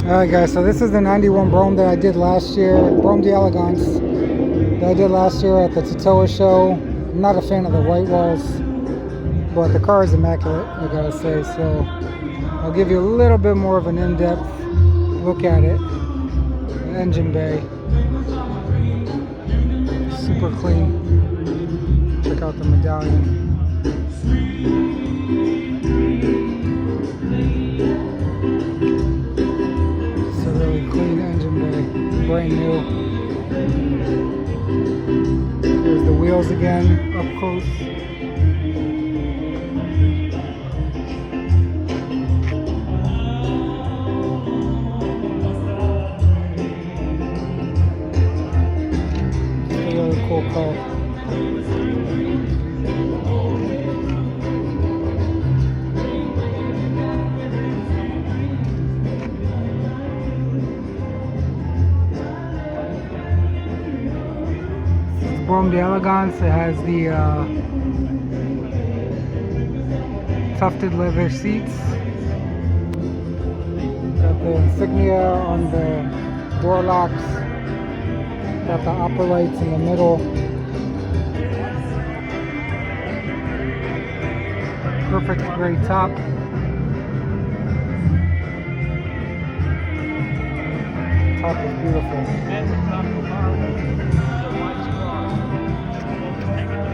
Alright guys, so this is the 91 Brougham that I did last year, Brougham d'Elegance that I did last year at the Tatoa show. I'm not a fan of the white walls, but the car is immaculate, I gotta say, so I'll give you a little bit more of an in-depth look at it. The engine bay, super clean. Check out the medallion. Clean engine bay, brand new. There's the wheels again, up close. It's a really cool car. Brougham d'Elegance. It has the tufted leather seats. Got the insignia on the door locks. Got the opera lights in the middle. Perfect gray top. Top is beautiful.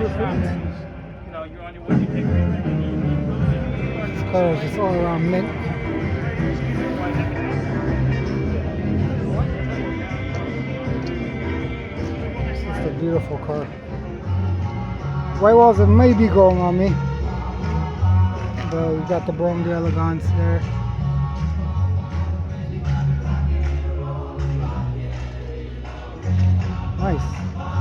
This car is just all around mint. It's just a beautiful car. White walls are maybe growing on me, but we got the Brougham d'Elegance there. Nice.